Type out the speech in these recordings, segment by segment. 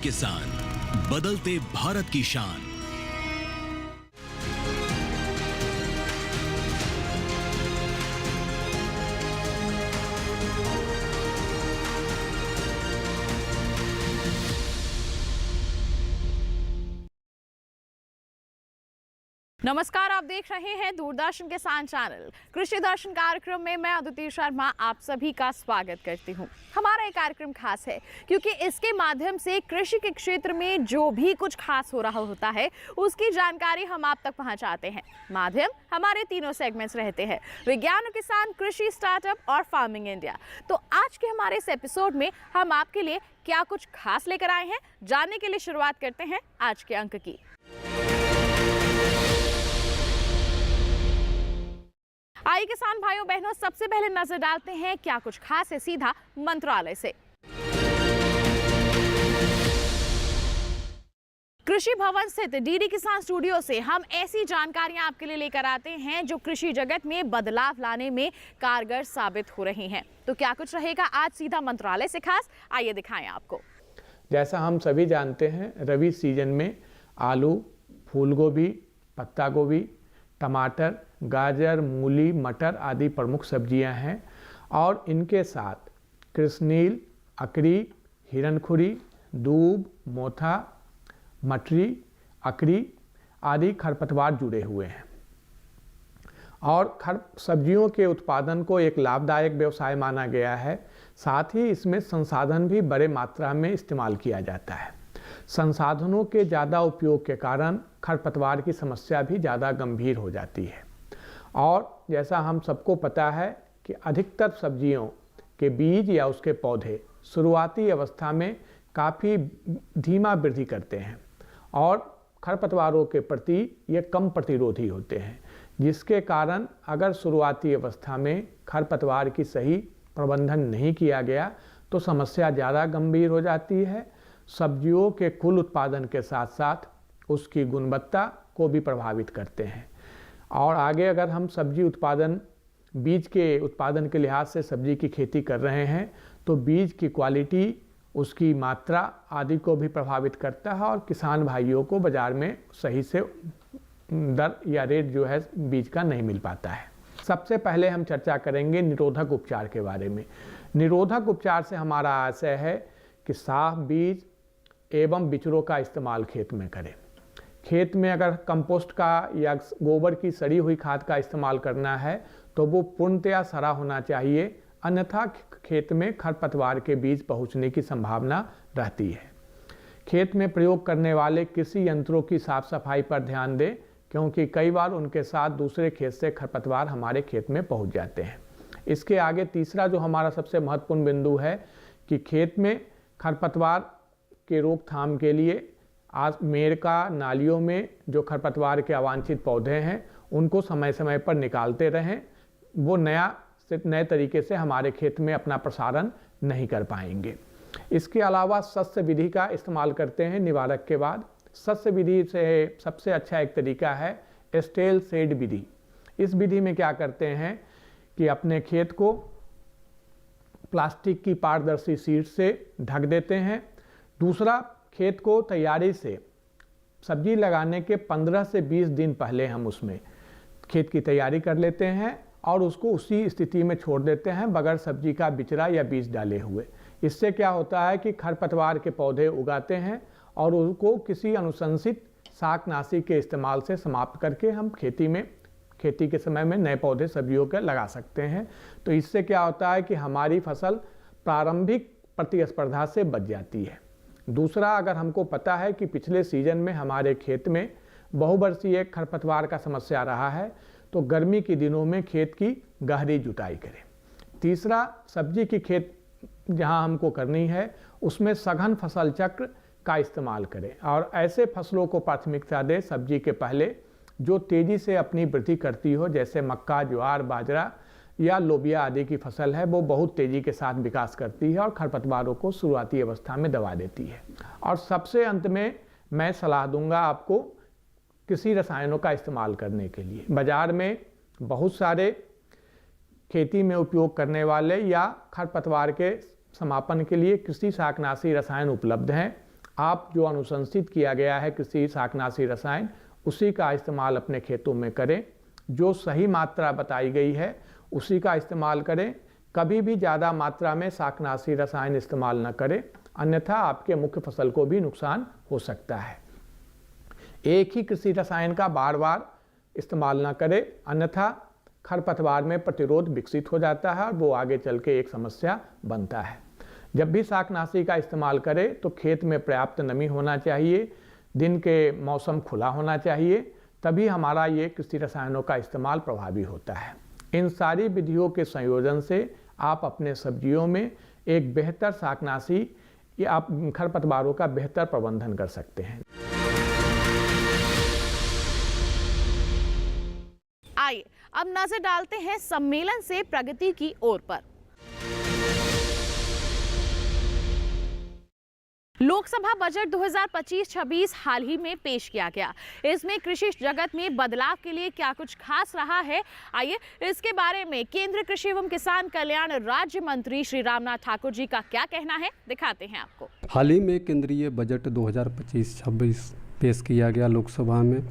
किसान बदलते भारत की शान। नमस्कार, आप देख रहे हैं दूरदर्शन किसान चैनल। कृषि दर्शन कार्यक्रम में मैं अदिति शर्मा आप सभी का स्वागत करती हूं। हमारा ये कार्यक्रम खास है क्योंकि इसके माध्यम से कृषि के क्षेत्र में जो भी कुछ खास हो रहा होता है उसकी जानकारी हम आप तक पहुंचाते हैं। माध्यम हमारे तीनों सेगमेंट्स रहते हैं: विज्ञान और किसान, कृषि, स्टार्टअप और फार्मिंग इंडिया। तो आज के हमारे इस एपिसोड में हम आपके लिए क्या कुछ खास लेकर आए हैं, जानने के लिए शुरुआत करते हैं आज के अंक की। आइए किसान भाइयों बहनों, सबसे पहले नजर डालते हैं क्या कुछ खास है सीधा मंत्रालय से। कृषि भवन स्थित डीडी किसान स्टूडियो से हम ऐसी जानकारियां आपके लिए लेकर आते हैं जो कृषि जगत में बदलाव लाने में कारगर साबित हो रही हैं। तो क्या कुछ रहेगा आज सीधा मंत्रालय से खास, आइए दिखाएं आपको। जैसा हम सभी जानते हैं, रबी सीजन में आलू, फूल गोभी, पत्ता गोभी, टमाटर, गाजर, मूली, मटर आदि प्रमुख सब्जियां हैं और इनके साथ कृष्णनील, अकरी, हिरणखुरी, दूब, मोथा, मटरी, अकरी आदि खरपतवार जुड़े हुए हैं। और सब्जियों के उत्पादन को एक लाभदायक व्यवसाय माना गया है। साथ ही इसमें संसाधन भी बड़े मात्रा में इस्तेमाल किया जाता है। संसाधनों के ज़्यादा उपयोग के कारण खरपतवार की समस्या भी ज़्यादा गंभीर हो जाती है। और जैसा हम सबको पता है कि अधिकतर सब्जियों के बीज या उसके पौधे शुरुआती अवस्था में काफ़ी धीमा वृद्धि करते हैं और खरपतवारों के प्रति ये कम प्रतिरोधी होते हैं, जिसके कारण अगर शुरुआती अवस्था में खरपतवार की सही प्रबंधन नहीं किया गया तो समस्या ज़्यादा गंभीर हो जाती है। सब्जियों के कुल उत्पादन के साथ साथ उसकी गुणवत्ता को भी प्रभावित करते हैं। और आगे अगर हम सब्जी उत्पादन, बीज के उत्पादन के लिहाज से सब्जी की खेती कर रहे हैं तो बीज की क्वालिटी, उसकी मात्रा आदि को भी प्रभावित करता है और किसान भाइयों को बाज़ार में सही से दर या रेट जो है बीज का नहीं मिल पाता है। सबसे पहले हम चर्चा करेंगे निरोधक उपचार के बारे में। निरोधक उपचार से हमारा आशय है कि साफ बीज एवं बिचड़ों का इस्तेमाल खेत में करें। खेत में अगर कंपोस्ट का या गोबर की सड़ी हुई खाद का इस्तेमाल करना है तो वो पूर्णतया सड़ा होना चाहिए, अन्यथा खेत में खरपतवार के बीज पहुंचने की संभावना रहती है। खेत में प्रयोग करने वाले कृषि यंत्रों की साफ सफाई पर ध्यान दें, क्योंकि कई बार उनके साथ दूसरे खेत से खरपतवार हमारे खेत में पहुंच जाते हैं। इसके आगे तीसरा जो हमारा सबसे महत्वपूर्ण बिंदु है कि खेत में खरपतवार के रोकथाम के लिए मेरका, नालियों में जो खरपतवार के अवांछित पौधे हैं उनको समय समय पर निकालते रहें। वो नए तरीके से हमारे खेत में अपना प्रसारण नहीं कर पाएंगे। इसके अलावा सस्य विधि का इस्तेमाल करते हैं निवारक के बाद। सस्य विधि से सबसे अच्छा एक तरीका है स्टेल शेड विधि। इस विधि में क्या करते हैं कि अपने खेत को प्लास्टिक की पारदर्शी शीट से ढक देते हैं। दूसरा, खेत को तैयारी से सब्जी लगाने के 15 से 20 दिन पहले हम उसमें खेत की तैयारी कर लेते हैं और उसको उसी स्थिति में छोड़ देते हैं बगैर सब्जी का बिचड़ा या बीज डाले हुए। इससे क्या होता है कि खरपतवार के पौधे उगाते हैं और उनको किसी अनुशंसित शाकनाशी के इस्तेमाल से समाप्त करके हम खेती के समय में नए पौधे सब्जियों के लगा सकते हैं। तो इससे क्या होता है कि हमारी फसल प्रारंभिक प्रतिस्पर्धा से बच जाती है। दूसरा, अगर हमको पता है कि पिछले सीजन में हमारे खेत में बहुवर्षीय खरपतवार का समस्या रहा है तो गर्मी के दिनों में खेत की गहरी जुताई करें। तीसरा, सब्जी की खेत जहां हमको करनी है उसमें सघन फसल चक्र का इस्तेमाल करें और ऐसे फसलों को प्राथमिकता दें सब्जी के पहले जो तेज़ी से अपनी वृद्धि करती हो, जैसे मक्का, ज्वार, बाजरा या लोबिया आदि की फसल है। वो बहुत तेज़ी के साथ विकास करती है और खरपतवारों को शुरुआती अवस्था में दबा देती है। और सबसे अंत में मैं सलाह दूंगा आपको कृषि रसायनों का इस्तेमाल करने के लिए। बाज़ार में बहुत सारे खेती में उपयोग करने वाले या खरपतवार के समापन के लिए कृषि शाकनाशी रसायन उपलब्ध हैं। आप जो अनुशंसित किया गया है कृषि शाकनाशी रसायन, उसी का इस्तेमाल अपने खेतों में करें। जो सही मात्रा बताई गई है उसी का इस्तेमाल करें। कभी भी ज़्यादा मात्रा में शाकनाशी रसायन इस्तेमाल न करें, अन्यथा आपके मुख्य फसल को भी नुकसान हो सकता है। एक ही कृषि रसायन का बार बार इस्तेमाल न करें, अन्यथा खरपतवार में प्रतिरोध विकसित हो जाता है और वो आगे चल के एक समस्या बनता है। जब भी शाकनाशी का इस्तेमाल करें तो खेत में पर्याप्त नमी होना चाहिए, दिन के मौसम खुला होना चाहिए, तभी हमारा ये कृषि रसायनों का इस्तेमाल प्रभावी होता है। इन सारी विधियों के संयोजन से आप अपने सब्जियों में एक बेहतर शाकनाशी या आप खरपतवारों का बेहतर प्रबंधन कर सकते हैं। आइए अब नजर डालते हैं सम्मेलन से प्रगति की ओर पर। लोकसभा बजट 2025-26 हाल ही में पेश किया गया। इसमें कृषि जगत में बदलाव के लिए क्या कुछ खास रहा है, आइए इसके बारे में केंद्रीय कृषि एवं किसान कल्याण राज्य मंत्री श्री रामनाथ ठाकुर जी का क्या कहना है, दिखाते हैं आपको। हाल ही में केंद्रीय बजट 2025-26 पेश किया गया लोकसभा में,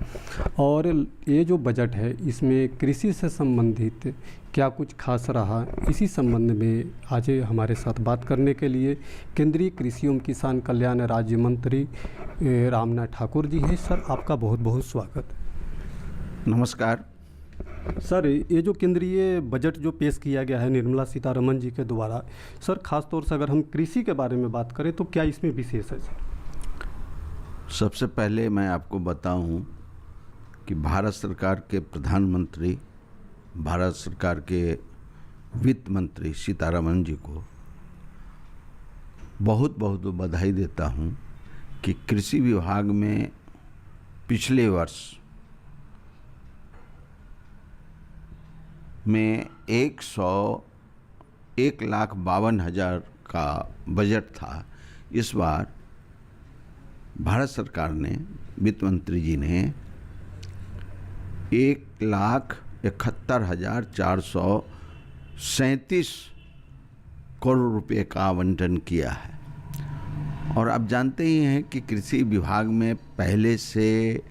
और ये जो बजट है इसमें कृषि से संबंधित क्या कुछ खास रहा, इसी संबंध में आज हमारे साथ बात करने के लिए केंद्रीय कृषि एवं किसान कल्याण राज्य मंत्री रामनाथ ठाकुर जी हैं। सर, आपका बहुत बहुत स्वागत। नमस्कार सर, ये जो केंद्रीय बजट जो पेश किया गया है निर्मला सीतारमण जी के द्वारा, सर खास तौर से अगर हम कृषि के बारे में बात करें तो क्या इसमें विशेष है? सबसे पहले मैं आपको बताऊं कि भारत सरकार के प्रधानमंत्री, भारत सरकार के वित्त मंत्री सीतारमण जी को बहुत बहुत बधाई देता हूं कि कृषि विभाग में पिछले वर्ष में 1,52,000 का बजट था। इस बार भारत सरकार ने, वित्त मंत्री जी ने 1,71,437 करोड़ रुपए का आवंटन किया है। और आप जानते ही हैं कि कृषि विभाग में पहले से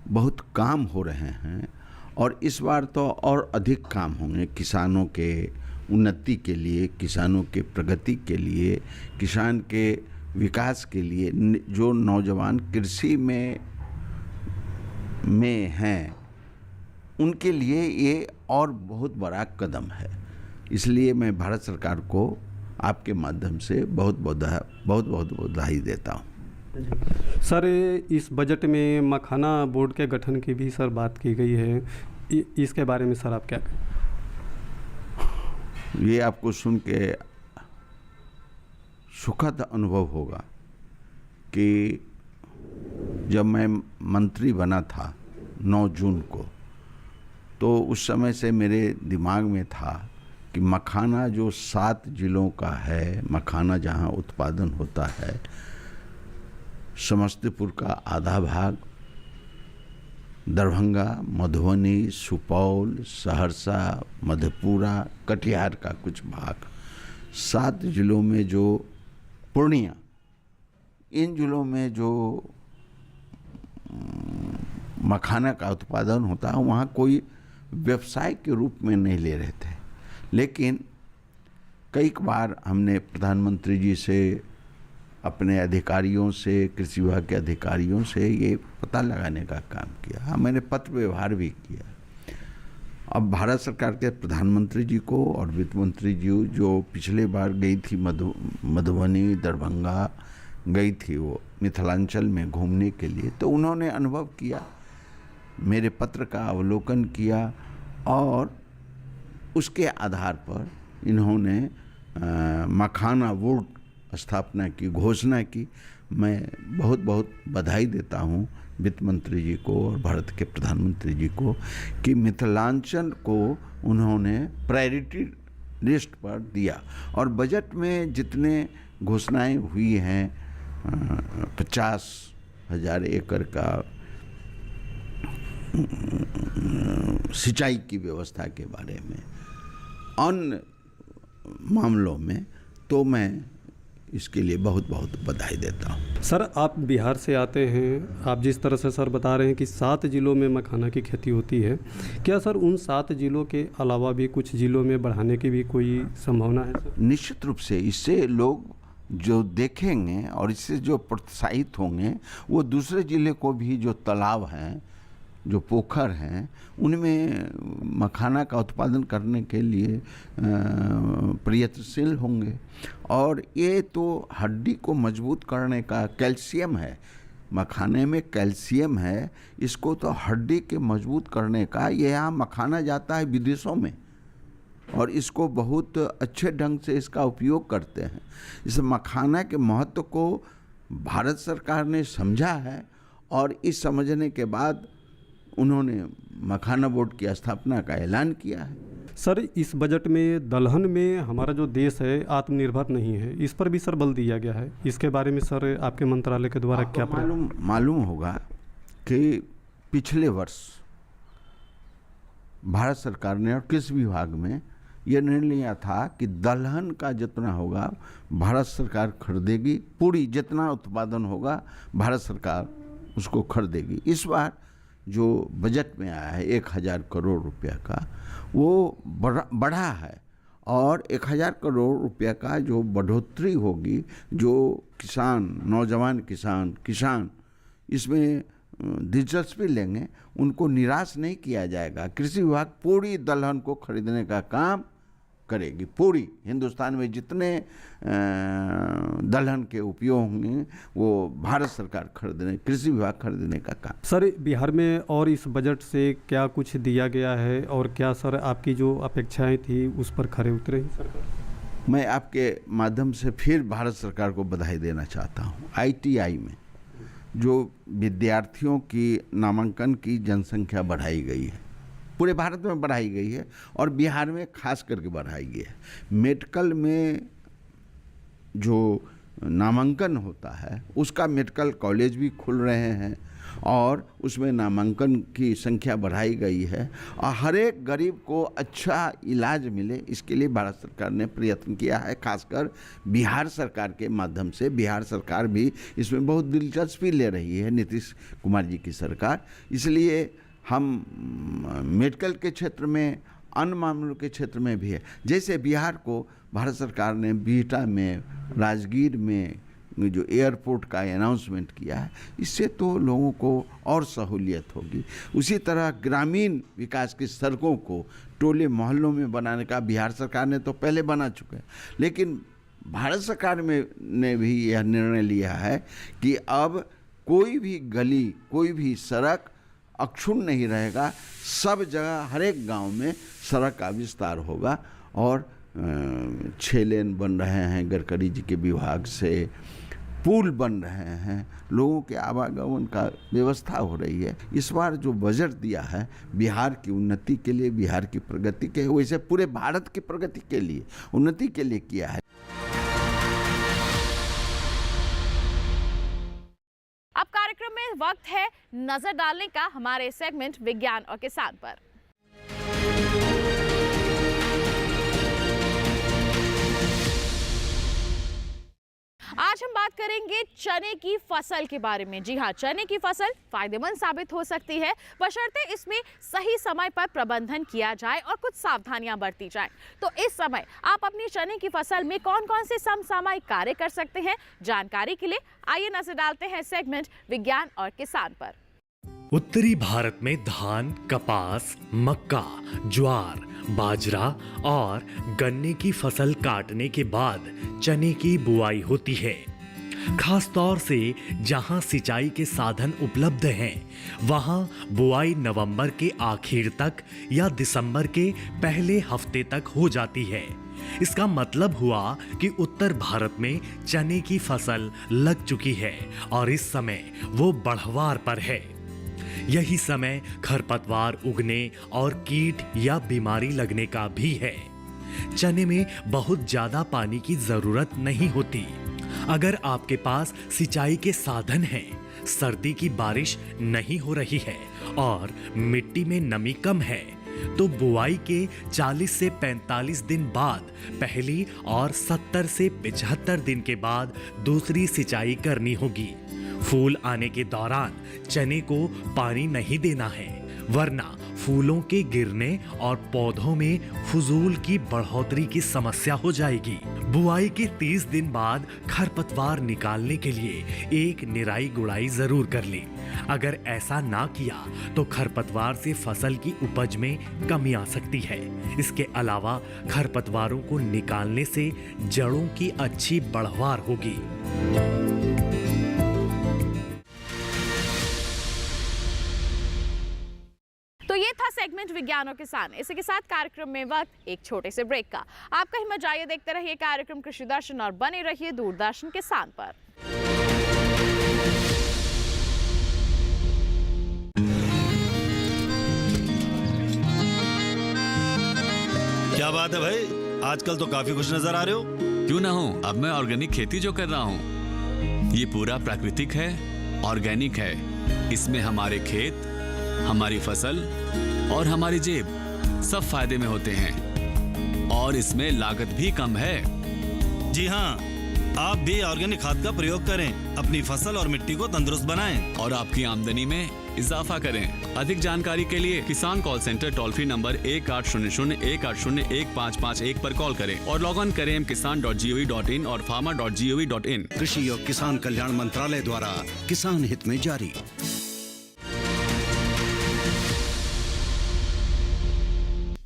बहुत काम हो रहे हैं और इस बार तो और अधिक काम होंगे किसानों के उन्नति के लिए, किसानों के प्रगति के लिए, किसान के विकास के लिए। जो नौजवान कृषि में हैं उनके लिए ये और बहुत बड़ा कदम है। इसलिए मैं भारत सरकार को आपके माध्यम से बहुत बहुत बधाई देता हूँ। सर, इस बजट में मखाना बोर्ड के गठन की भी सर बात की गई है, इसके बारे में सर आप क्या कहें? ये आपको सुन के सुखद अनुभव होगा कि जब मैं मंत्री बना था 9 जून को, तो उस समय से मेरे दिमाग में था कि मखाना जो 7 जिलों का है, मखाना जहाँ उत्पादन होता है, समस्तीपुर का आधा भाग, दरभंगा, मधुबनी, सुपौल, सहरसा, मधेपुरा, कटिहार का कुछ भाग, 7 जिलों में जो पूर्णिया, इन जिलों में जो मखाना का उत्पादन होता है वहाँ कोई व्यवसाय के रूप में नहीं ले रहे थे। लेकिन कई बार हमने प्रधानमंत्री जी से, अपने अधिकारियों से, कृषि विभाग के अधिकारियों से ये पता लगाने का काम किया। मैंने पत्र व्यवहार भी किया। अब भारत सरकार के प्रधानमंत्री जी को और वित्त मंत्री जी जो पिछले बार गई थी मधुबनी, दरभंगा गई थी वो मिथिलांचल में घूमने के लिए, तो उन्होंने अनुभव किया, मेरे पत्र का अवलोकन किया और उसके आधार पर इन्होंने मखाना बोर्ड स्थापना की घोषणा की। मैं बहुत बहुत बधाई देता हूँ वित्त मंत्री जी को और भारत के प्रधानमंत्री जी को कि मिथिलांचल को उन्होंने प्रायोरिटी लिस्ट पर दिया। और बजट में जितने घोषणाएं हुई हैं, 50,000 एकड़ का सिंचाई की व्यवस्था के बारे में, अन्य मामलों में, तो मैं इसके लिए बहुत बहुत बधाई देता हूँ। सर, आप बिहार से आते हैं, आप जिस तरह से सर बता रहे हैं कि 7 जिलों में मखाना की खेती होती है, क्या सर उन 7 जिलों के अलावा भी कुछ जिलों में बढ़ाने की भी कोई संभावना है सर? निश्चित रूप से इससे लोग जो देखेंगे और इससे जो प्रोत्साहित होंगे, वो दूसरे जिले को भी जो तालाब हैं, जो पोखर हैं, उनमें मखाना का उत्पादन करने के लिए प्रयत्नशील होंगे। और ये तो हड्डी को मजबूत करने का कैल्शियम है, मखाने में कैल्शियम है, इसको तो हड्डी के मजबूत करने का, ये यहाँ मखाना जाता है विदेशों में और इसको बहुत अच्छे ढंग से इसका उपयोग करते हैं। इस मखाना के महत्व को भारत सरकार ने समझा है और इस समझने के बाद उन्होंने मखाना बोर्ड की स्थापना का ऐलान किया है। सर, इस बजट में दलहन में हमारा जो देश है आत्मनिर्भर नहीं है, इस पर भी सर बल दिया गया है। इसके बारे में सर आपके मंत्रालय के द्वारा क्या मालूम होगा कि पिछले वर्ष भारत सरकार ने और कृषि विभाग में यह निर्णय लिया था कि दलहन का जितना होगा भारत सरकार खरीदेगी, पूरी जितना उत्पादन होगा भारत सरकार उसको खरीदेगी। इस बार जो बजट में आया है 1000 करोड़ रुपया का, वो बढ़ा है और 1000 करोड़ रुपया का जो बढ़ोतरी होगी, जो किसान, नौजवान किसान इसमें दिलचस्पी लेंगे, उनको निराश नहीं किया जाएगा। कृषि विभाग पूरी दलहन को खरीदने का काम करेगी। पूरी हिंदुस्तान में जितने दलहन के उपयोग होंगे वो भारत सरकार खरीदने, कृषि विभाग खरीदने का काम। सर, बिहार में और इस बजट से क्या कुछ दिया गया है और क्या सर आपकी जो अपेक्षाएं थी उस पर खरे उतरे हैं सरकार? मैं आपके माध्यम से फिर भारत सरकार को बधाई देना चाहता हूँ। ITI में जो विद्यार्थियों की नामांकन की जनसंख्या बढ़ाई गई है, पूरे भारत में बढ़ाई गई है और बिहार में खास करके बढ़ाई गई है। मेडिकल में जो नामांकन होता है उसका मेडिकल कॉलेज भी खुल रहे हैं और उसमें नामांकन की संख्या बढ़ाई गई है और हर एक गरीब को अच्छा इलाज मिले, इसके लिए भारत सरकार ने प्रयत्न किया है। खासकर बिहार सरकार के माध्यम से बिहार सरकार भी इसमें बहुत दिलचस्पी ले रही है, नीतीश कुमार जी की सरकार। इसलिए हम मेडिकल के क्षेत्र में, अन्य मामलों के क्षेत्र में भी है। जैसे बिहार को भारत सरकार ने बिहटा में, राजगीर में जो एयरपोर्ट का अनाउंसमेंट किया है, इससे तो लोगों को और सहूलियत होगी। उसी तरह ग्रामीण विकास की सड़कों को टोले मोहल्लों में बनाने का बिहार सरकार ने तो पहले बना चुके हैं, लेकिन भारत सरकार ने भी यह निर्णय लिया है कि अब कोई भी गली, कोई भी सड़क अक्षुण्ण नहीं रहेगा, सब जगह हर एक गांव में सड़क का विस्तार होगा और 6 लेन बन रहे हैं, गडकरी जी के विभाग से पुल बन रहे हैं, लोगों के आवागमन का व्यवस्था हो रही है। इस बार जो बजट दिया है बिहार की उन्नति के लिए, बिहार की प्रगति के, वैसे पूरे भारत की प्रगति के लिए, उन्नति के लिए किया है। अब कार्यक्रम में वक्त है नजर डालने का हमारे सेगमेंट विज्ञान और किसान पर। आज हम बात करेंगे चने की फसल के बारे में। जी हाँ, चने की फसल फायदेमंद साबित हो सकती है बशर्ते इसमें सही समय पर प्रबंधन किया जाए और कुछ सावधानियां बरती जाएं। तो इस समय आप अपनी चने की फसल में कौन कौन से समसामयिक कार्य कर सकते हैं, जानकारी के लिए आइए नजर डालते हैं सेगमेंट विज्ञान और किसान पर। उत्तरी भारत में धान, कपास, मक्का, ज्वार, बाजरा और गन्ने की फसल काटने के बाद चने की बुआई होती है। खास तौर से जहां सिंचाई के साधन उपलब्ध हैं, वहां बुआई नवंबर के आखिर तक या दिसंबर के पहले हफ्ते तक हो जाती है। इसका मतलब हुआ कि उत्तर भारत में चने की फसल लग चुकी है और इस समय वो बढ़वार पर है। यही समय खरपतवार उगने और कीट या बीमारी लगने का भी है। चने में बहुत ज्यादा पानी की जरूरत नहीं होती। अगर आपके पास सिंचाई के साधन हैं, सर्दी की बारिश नहीं हो रही है और मिट्टी में नमी कम है, तो बुआई के 40 से 45 दिन बाद पहली और 70 से 75 दिन के बाद दूसरी सिंचाई करनी होगी। फूल आने के दौरान चने को पानी नहीं देना है, वरना फूलों के गिरने और पौधों में फजूल की बढ़ोतरी की समस्या हो जाएगी। बुआई के 30 दिन बाद खरपतवार निकालने के लिए एक निराई गुड़ाई जरूर कर लें। अगर ऐसा ना किया तो खरपतवार से फसल की उपज में कमी आ सकती है। इसके अलावा खरपतवारों को निकालने से जड़ों की अच्छी बढ़वार होगी। तो ये था सेगमेंट विज्ञान और किसान। इसी के साथ कार्यक्रम में वक्त एक छोटे से ब्रेक का। आपका हिम्मत जाइए, देखते रहिए कार्यक्रम कृषि दर्शन और बने रहिए दूरदर्शन किसान पर। क्या बात है भाई, आजकल तो काफी खुश नजर आ रहे हो। क्यों ना हो, अब मैं ऑर्गेनिक खेती जो कर रहा हूँ ये पूरा प्राकृतिक है, ऑर्गेनिक है। इसमें हमारे खेत, हमारी फसल और हमारी जेब सब फायदे में होते हैं और इसमें लागत भी कम है। जी हाँ, आप भी ऑर्गेनिक खाद का प्रयोग करें, अपनी फसल और मिट्टी को तंदुरुस्त बनाएं और आपकी आमदनी में इजाफा करें। अधिक जानकारी के लिए किसान call centre toll free number 1800-180-1551 पर कॉल करें और लॉग ऑन करें kisan.gov.in और farmer.gov.in। कृषि और किसान कल्याण मंत्रालय द्वारा किसान हित में जारी।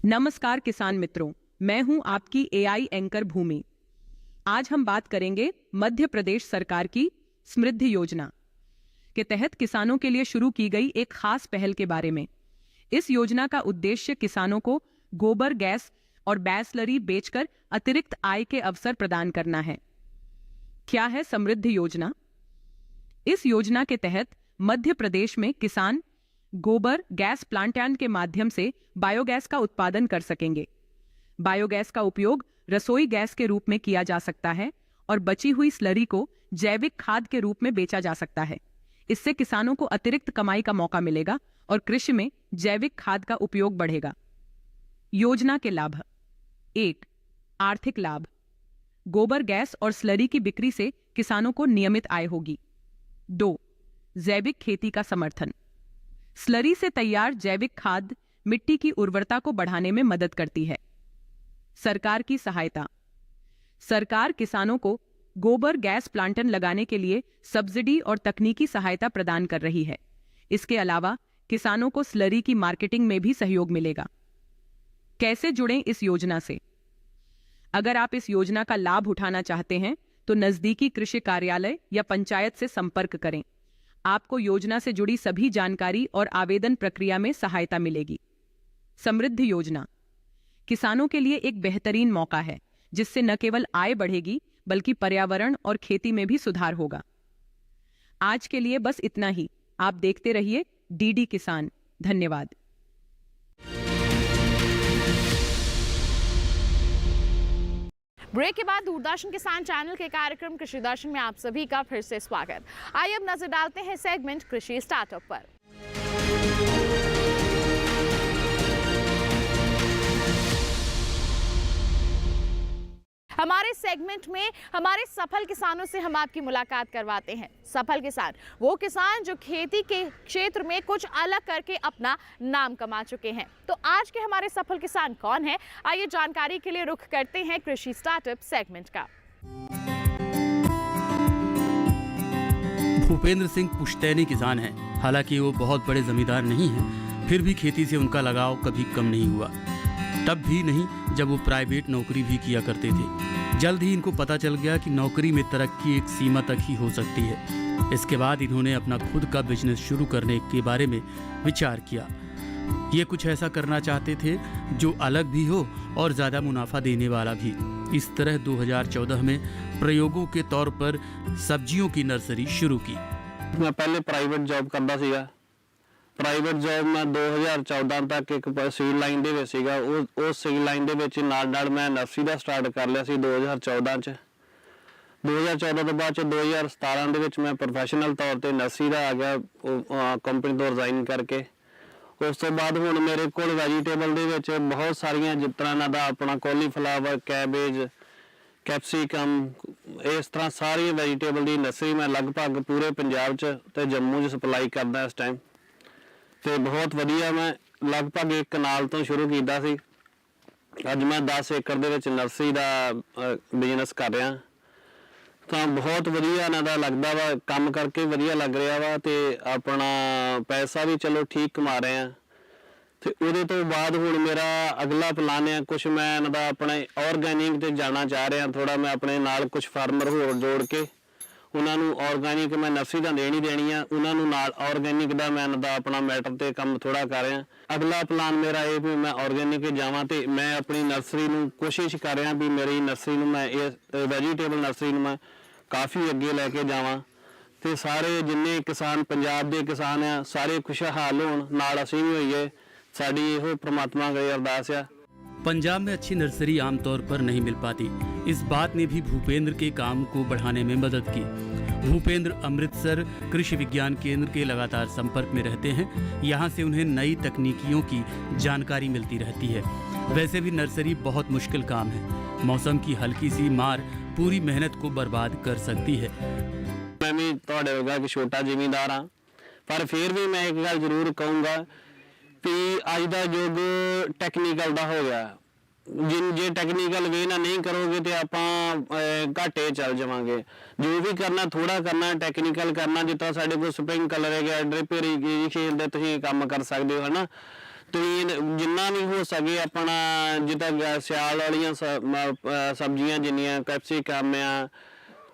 नमस्कार किसान मित्रों, मैं हूं आपकी एआई एंकर भूमि। आज हम बात करेंगे मध्य प्रदेश सरकार की समृद्धि योजना के तहत किसानों के लिए शुरू की गई एक खास पहल के बारे में। इस योजना का उद्देश्य किसानों को गोबर गैस और बैसलरी बेचकर अतिरिक्त आय के अवसर प्रदान करना है। क्या है समृद्धि योजना? इस योजना के तहत मध्य प्रदेश में किसान गोबर गैस प्लांट के माध्यम से बायोगैस का उत्पादन कर सकेंगे। बायोगैस का उपयोग रसोई गैस के रूप में किया जा सकता है और बची हुई स्लरी को जैविक खाद के रूप में बेचा जा सकता है। इससे किसानों को अतिरिक्त कमाई का मौका मिलेगा और कृषि में जैविक खाद का उपयोग बढ़ेगा। योजना के लाभ: 1. आर्थिक लाभ। गोबर गैस और स्लरी की बिक्री से किसानों को नियमित आय होगी। 2. जैविक खेती का समर्थन। स्लरी से तैयार जैविक खाद मिट्टी की उर्वरता को बढ़ाने में मदद करती है। सरकार की सहायता। सरकार किसानों को गोबर गैस प्लांटन लगाने के लिए सब्सिडी और तकनीकी सहायता प्रदान कर रही है। इसके अलावा किसानों को स्लरी की मार्केटिंग में भी सहयोग मिलेगा। कैसे जुड़ें इस योजना से? अगर आप इस योजना का लाभ उठाना चाहते हैं तो नजदीकी कृषि कार्यालय या पंचायत से संपर्क करें। आपको योजना से जुड़ी सभी जानकारी और आवेदन प्रक्रिया में सहायता मिलेगी। समृद्धि योजना किसानों के लिए एक बेहतरीन मौका है, जिससे न केवल आय बढ़ेगी बल्कि पर्यावरण और खेती में भी सुधार होगा। आज के लिए बस इतना ही। आप देखते रहिए डीडी किसान। धन्यवाद। ब्रेक के बाद दूरदर्शन किसान चैनल के कार्यक्रम कृषि दर्शन में आप सभी का फिर से स्वागत। आइए अब नजर डालते हैं सेगमेंट कृषि स्टार्टअप पर। हमारे सेगमेंट में हमारे सफल किसानों से हम आपकी मुलाकात करवाते हैं। सफल किसान वो किसान जो खेती के क्षेत्र में कुछ अलग करके अपना नाम कमा चुके हैं। तो आज के हमारे सफल किसान कौन हैं? आइए जानकारी के लिए रुख करते हैं कृषि स्टार्टअप सेगमेंट का। भूपेंद्र सिंह पुश्तैनी किसान हैं। हालांकि वो बहुत बड़े जमींदार नहीं हैं, फिर भी खेती से उनका लगाव कभी कम नहीं हुआ। तब भी नहीं जब वो प्राइवेट नौकरी भी किया करते थे। जल्द ही इनको पता चल गया कि नौकरी में तरक्की एक सीमा तक ही हो सकती है। इसके बाद इन्होंने अपना खुद का बिजनेस शुरू करने के बारे में विचार किया। ये कुछ ऐसा करना चाहते थे जो अलग भी हो और ज़्यादा मुनाफा देने वाला भी। इस तरह 2014 में प्रयोगों के तौर पर सब्जियों की नर्सरी शुरू की। मैं पहले प्राइवेट जॉब करता ਸੀਗਾ। ਪ੍ਰਾਈਵੇਟ ਜੌਬ ਮੈਂ 2014 ਤੱਕ ਇੱਕ ਸੀਡ ਲਾਈਨ ਦੇ ਵਿੱਚ ਸੀਗਾ। ਉਹ ਸੀਡ ਲਾਈਨ ਦੇ ਵਿੱਚ ਨਾਲ ਮੈਂ ਨਰਸਰੀ ਦਾ ਸਟਾਰਟ ਕਰ ਲਿਆ ਸੀ 2014 ਚ। 2014 ਤੋਂ ਬਾਅਦ ਚ 2017 ਦੇ ਵਿੱਚ ਮੈਂ ਪ੍ਰੋਫੈਸ਼ਨਲ ਤੌਰ ਤੇ ਨਰਸਰੀ ਦਾ ਆ ਗਿਆ ਕੰਪਨੀ ਤੋਂ ਰਿਜ਼ਾਈਨ ਕਰਕੇ। ਉਸ ਤੋਂ ਬਾਅਦ ਹੁਣ ਮੇਰੇ ਕੋਲ ਵੈਜੀਟੇਬਲ ਦੇ ਵਿੱਚ ਬਹੁਤ ਸਾਰੀਆਂ ਜਿਸ ਤਰ੍ਹਾਂ ਇਹਨਾਂ ਦਾ ਆਪਣਾ ਕੋਲੀਫਲਾਵਰ, ਕੈਬੇਜ, ਕੈਪਸੀਕਮ, ਇਸ ਤਰ੍ਹਾਂ ਸਾਰੀਆਂ ਵੈਜੀਟੇਬਲ ਦੀ ਨਰਸਰੀ ਮੈਂ ਲਗਭਗ ਪੂਰੇ ਪੰਜਾਬ 'ਚ ਤੇ ਜੰਮੂ 'ਚ ਸਪਲਾਈ ਕਰਦਾ ਇਸ ਟਾਈਮ। ਤੇ ਬਹੁਤ ਵਧੀਆ, ਮੈਂ ਲਗਭਗ 1 ਕਨਾਲ ਤੋਂ ਸ਼ੁਰੂ ਕੀਤਾ ਸੀ, ਅੱਜ ਮੈਂ 10 ਏਕੜ ਦੇ ਵਿੱਚ ਨਰਸਰੀ ਦਾ ਬਿਜ਼ਨਸ ਕਰ ਰਿਹਾ। ਤਾਂ ਬਹੁਤ ਵਧੀਆ ਇਹਨਾਂ ਦਾ ਲੱਗਦਾ ਵਾ, ਕੰਮ ਕਰਕੇ ਵਧੀਆ ਲੱਗ ਰਿਹਾ ਵਾ ਤੇ ਆਪਣਾ ਪੈਸਾ ਵੀ ਚਲੋ ਠੀਕ ਕਮਾ ਰਹੇ ਆ। ਤੇ ਉਹਦੇ ਤੋਂ ਬਾਅਦ ਹੁਣ ਮੇਰਾ ਅਗਲਾ ਪਲਾਨ ਹੈ, ਕੁਝ ਮੈਂ ਇਹਨਾਂ ਦਾ ਆਪਣੇ ਆਰਗੈਨਿਕ ਤੇ ਜਾਣਾ ਚਾਹ ਰਿਹਾ ਥੋੜਾ। ਮੈਂ ਆਪਣੇ ਨਾਲ ਕੁਝ ਫਾਰਮਰ ਹੋਰ ਜੋੜ ਕੇ ਉਹਨਾਂ ਨੂੰ ਆਰਗੈਨਿਕ ਮੈਂ ਨਰਸਰੀ ਤਾਂ ਦੇਣੀ ਆ, ਉਹਨਾਂ ਨੂੰ ਨਾਲ ਆਰਗੈਨਿਕ ਦਾ ਮੈਂ ਇਹਨਾਂ ਦਾ ਆਪਣਾ ਮੈਟਰ ਤੇ ਕੰਮ ਥੋੜਾ ਕਰ ਰਿਹਾ। ਅਗਲਾ ਪਲਾਨ ਮੇਰਾ ਇਹ ਵੀ ਮੈਂ ਆਰਗੈਨਿਕ ਜਾਵਾਂ ਤੇ ਮੈਂ ਆਪਣੀ ਨਰਸਰੀ ਨੂੰ ਕੋਸ਼ਿਸ਼ ਕਰ ਰਿਹਾ ਵੀ ਮੇਰੀ ਨਰਸਰੀ ਨੂੰ ਮੈਂ ਇਹ ਵੈਜੀਟੇਬਲ ਨਰਸਰੀ ਨੂੰ ਮੈਂ ਕਾਫੀ ਅੱਗੇ ਲੈ ਕੇ ਜਾਵਾਂ ਤੇ ਸਾਰੇ ਜਿੰਨੇ ਕਿਸਾਨ ਪੰਜਾਬ ਦੇ ਕਿਸਾਨ ਆ ਸਾਰੇ ਖੁਸ਼ਹਾਲ ਹੋਣ, ਨਾਲ ਅਸੀਂ ਵੀ ਹੋਈਏ। साड़ी ये परमात्मा की अरदास है। पंजाब में अच्छी नर्सरी आमतौर पर नहीं मिल पाती। इस बात ने भी भूपेंद्र के काम को बढ़ाने में मदद की। भूपेंद्र अमृतसर कृषि विज्ञान केंद्र के लगातार संपर्क में रहते हैं। यहाँ से उन्हें नई तकनीकियों की जानकारी मिलती रहती है। वैसे भी नर्सरी बहुत मुश्किल काम है। मौसम की हल्की सी मार पूरी मेहनत को बर्बाद कर सकती है। मैं भी तुहाडे वर्गा एक छोटा जिमीदार हाँ, पर फिर भी मैं एक गल जरूर कहूँगा कि अज का युग टैक्नीकल का हो गया। जे टैक्नीकल वे ना नहीं करोगे तो आप घाटे चल जावांगे। जो भी करना थोड़ा करना, टैक्नीकल करना, जितना साढ़े को स्प्रिंकलर है, ड्रिप इरीगेशन दे तुसीं काम कर सकते हो, है ना। तो जिन्ना भी हो सके अपना जिदा सियाल वालियां सब्जियां जिन्नियां कैप्सिकम आ,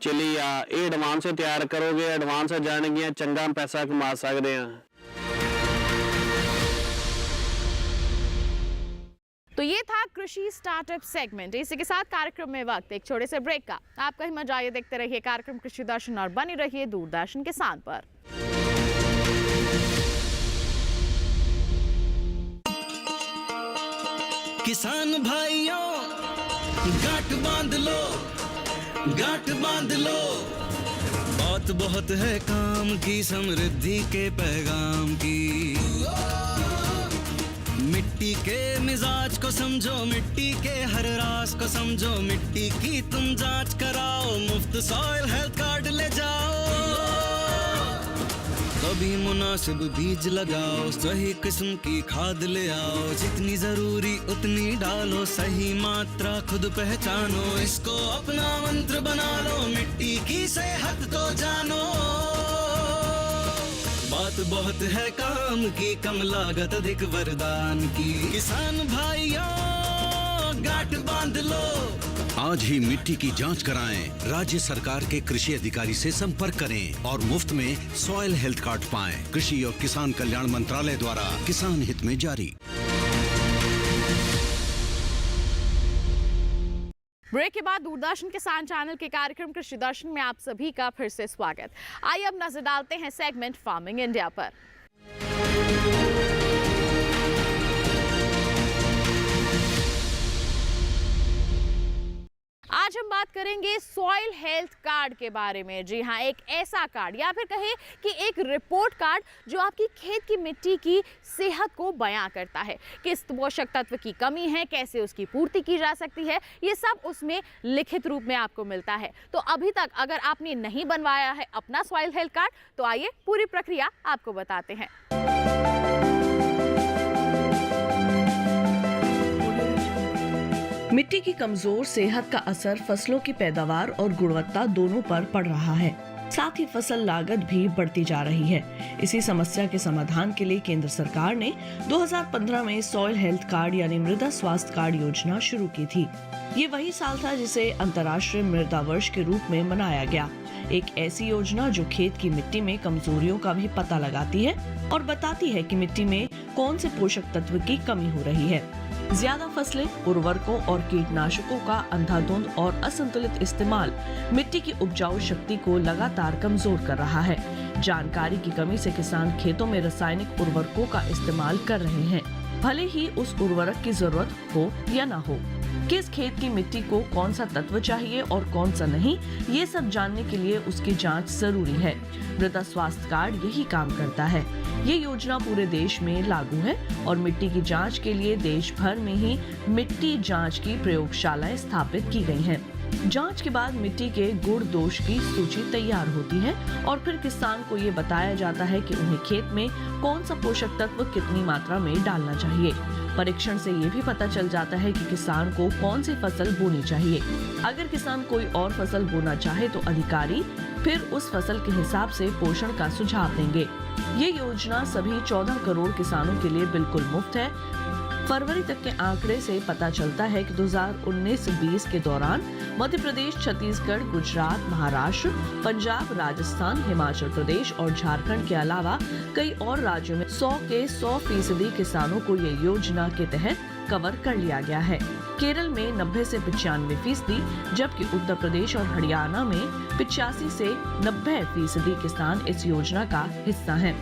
चिली आ, ये एडवांस तैयार करोगे, एडवांस जाएगियां, चंगा पैसा कमा सकते हैं। तो ये था कृषि स्टार्टअप सेगमेंट। इसी के साथ कार्यक्रम में वक्त एक छोटे से ब्रेक का। आपका ही मजा आइए, देखते रहिए कार्यक्रम कृषि दर्शन और बने रहिए दूरदर्शन किसान पर। किसान भाइयों गांठ बांध लो, गांठ बांध लो, बात बहुत है काम की, समृद्धि के पैगाम की। मिट्टी के मिजाज को समझो, मिट्टी के हर राज को समझो, मिट्टी की तुम जांच कराओ, मुफ्त सॉइल हेल्थ कार्ड ले जाओ। कभी मुनासिब बीज लगाओ, सही किस्म की खाद ले आओ, जितनी जरूरी उतनी डालो, सही मात्रा खुद पहचानो, इसको अपना मंत्र बना लो, मिट्टी की सेहत को जानो। बात बहुत है काम की, कम लागत अधिक वरदान की। किसान भाइयों गांठ बांध लो, आज ही मिट्टी की जांच कराएं। राज्य सरकार के कृषि अधिकारी से संपर्क करें और मुफ्त में सॉइल हेल्थ कार्ड पाएं। कृषि और किसान कल्याण मंत्रालय द्वारा किसान हित में जारी। ब्रेक के बाद दूरदर्शन किसान चैनल के कार्यक्रम कृषि दर्शन में आप सभी का फिर से स्वागत। आइए अब नजर डालते हैं सेगमेंट फार्मिंग इंडिया पर। आज हम बात करेंगे सॉइल हेल्थ कार्ड के बारे में। जी हाँ, एक ऐसा कार्ड या फिर कहें कि एक रिपोर्ट कार्ड जो आपकी खेत की मिट्टी की सेहत को बयां करता है। किस पोषक तत्व की कमी है, कैसे उसकी पूर्ति की जा सकती है, ये सब उसमें लिखित रूप में आपको मिलता है। तो अभी तक अगर आपने नहीं बनवाया है अपना सॉइल हेल्थ कार्ड तो आइए पूरी प्रक्रिया आपको बताते हैं। मिट्टी की कमजोर सेहत का असर फसलों की पैदावार और गुणवत्ता दोनों पर पड़ रहा है। साथ ही फसल लागत भी बढ़ती जा रही है। इसी समस्या के समाधान के लिए केंद्र सरकार ने 2015 में सॉइल हेल्थ कार्ड यानी मृदा स्वास्थ्य कार्ड योजना शुरू की थी। ये वही साल था जिसे अंतर्राष्ट्रीय मृदा वर्ष के रूप में मनाया गया। एक ऐसी योजना जो खेत की मिट्टी में कमजोरियों का भी पता लगाती है और बताती है कि मिट्टी में कौन से पोषक तत्व की कमी हो रही है। ज्यादा फसलें, उर्वरकों और कीटनाशकों का अंधाधुंध और असंतुलित इस्तेमाल मिट्टी की उपजाऊ शक्ति को लगातार कमजोर कर रहा है। जानकारी की कमी से किसान खेतों में रासायनिक उर्वरकों का इस्तेमाल कर रहे हैं, भले ही उस उर्वरक की जरूरत हो या ना हो। किस खेत की मिट्टी को कौन सा तत्व चाहिए और कौन सा नहीं, ये सब जानने के लिए उसकी जांच जरूरी है। मृदा स्वास्थ्य कार्ड यही काम करता है। ये योजना पूरे देश में लागू है और मिट्टी की जांच के लिए देश भर में ही मिट्टी जांच की प्रयोगशालाएं स्थापित की गई हैं। जांच के बाद मिट्टी के गुण दोष की सूची तैयार होती है और फिर किसान को ये बताया जाता है कि उन्हें खेत में कौन सा पोषक तत्व कितनी मात्रा में डालना चाहिए। परीक्षण से ये भी पता चल जाता है कि किसान को कौन सी फसल बोनी चाहिए। अगर किसान कोई और फसल बोना चाहे तो अधिकारी फिर उस फसल के हिसाब से पोषण का सुझाव देंगे। ये योजना सभी 14 करोड़ किसानों के लिए बिल्कुल मुफ्त है। फरवरी तक के आंकड़े से पता चलता है कि 2019-20 के दौरान मध्य प्रदेश, छत्तीसगढ़, गुजरात, महाराष्ट्र, पंजाब, राजस्थान, हिमाचल प्रदेश और झारखंड के अलावा कई और राज्यों में 100 के 100% किसानों को ये योजना के तहत कवर कर लिया गया है। केरल में 90 से 95%, जबकि उत्तर प्रदेश और हरियाणा में 85 से 90% किसान इस योजना का हिस्सा हैं।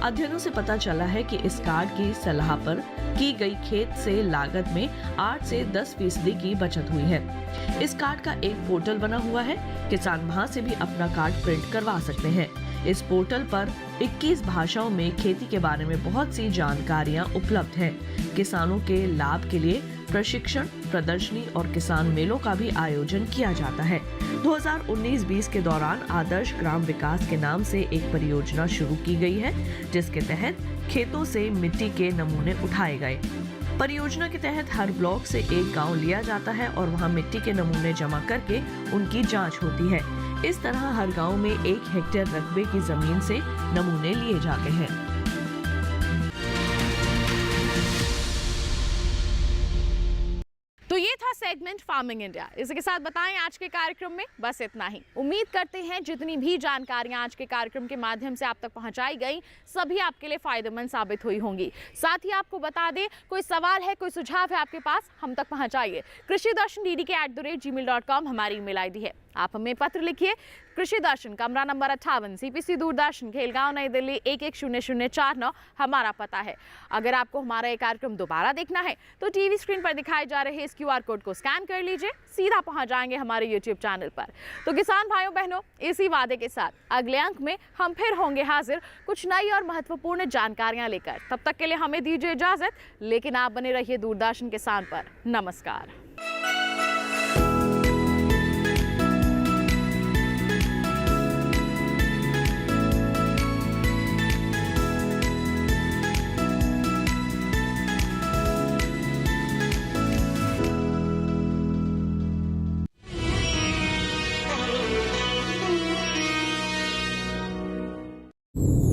अध्ययनों से पता चला है कि इस कार्ड की सलाह पर की गई खेत से लागत में 8 से 10% की बचत हुई है। इस कार्ड का एक पोर्टल बना हुआ है। किसान वहां से भी अपना कार्ड प्रिंट करवा सकते हैं। इस पोर्टल पर 21 भाषाओं में खेती के बारे में बहुत सी जानकारियां उपलब्ध हैं। किसानों के लाभ के लिए प्रशिक्षण, प्रदर्शनी और किसान मेलों का भी आयोजन किया जाता है। 2019-20 के दौरान आदर्श ग्राम विकास के नाम से एक परियोजना शुरू की गई है, जिसके तहत खेतों से मिट्टी के नमूने उठाए गए। परियोजना के तहत हर ब्लॉक से एक गांव लिया जाता है और वहां मिट्टी के नमूने जमा करके उनकी जांच होती है। इस तरह हर गांव में 1 हेक्टेयर रकबे की जमीन से नमूने लिए जाते हैं। तो ये था सेगमेंट फार्मिंग इंडिया। इसी के साथ बताएं आज के कार्यक्रम में बस इतना ही। उम्मीद करते हैं जितनी भी जानकारियां आज के कार्यक्रम के माध्यम से आप तक पहुंचाई गई सभी आपके लिए फायदेमंद साबित हुई होंगी। साथ ही आपको बता दें, कोई सवाल है, कोई सुझाव है आपके पास, हम तक पहुंचाइए। कृषि दर्शन dd@gmail.com हमारी ईमेल आईडी है। आप हमें पत्र लिखिए। कृषि दर्शन, कमरा नंबर 58, CPC दूरदर्शन, खेलगांव, नई दिल्ली 110049 हमारा पता है। अगर आपको हमारा ये कार्यक्रम दोबारा देखना है तो टीवी स्क्रीन पर दिखाए जा रहे इस QR कोड को स्कैन कर लीजिए, सीधा पहुंच जाएंगे हमारे YouTube चैनल पर। तो किसान भाइयों बहनों, इसी वादे के साथ अगले अंक में हम फिर होंगे हाजिर कुछ नई और महत्वपूर्ण जानकारियां लेकर। तब तक के लिए हमें दीजिए इजाजत, लेकिन आप बने रहिए दूरदर्शन किसान पर। नमस्कार।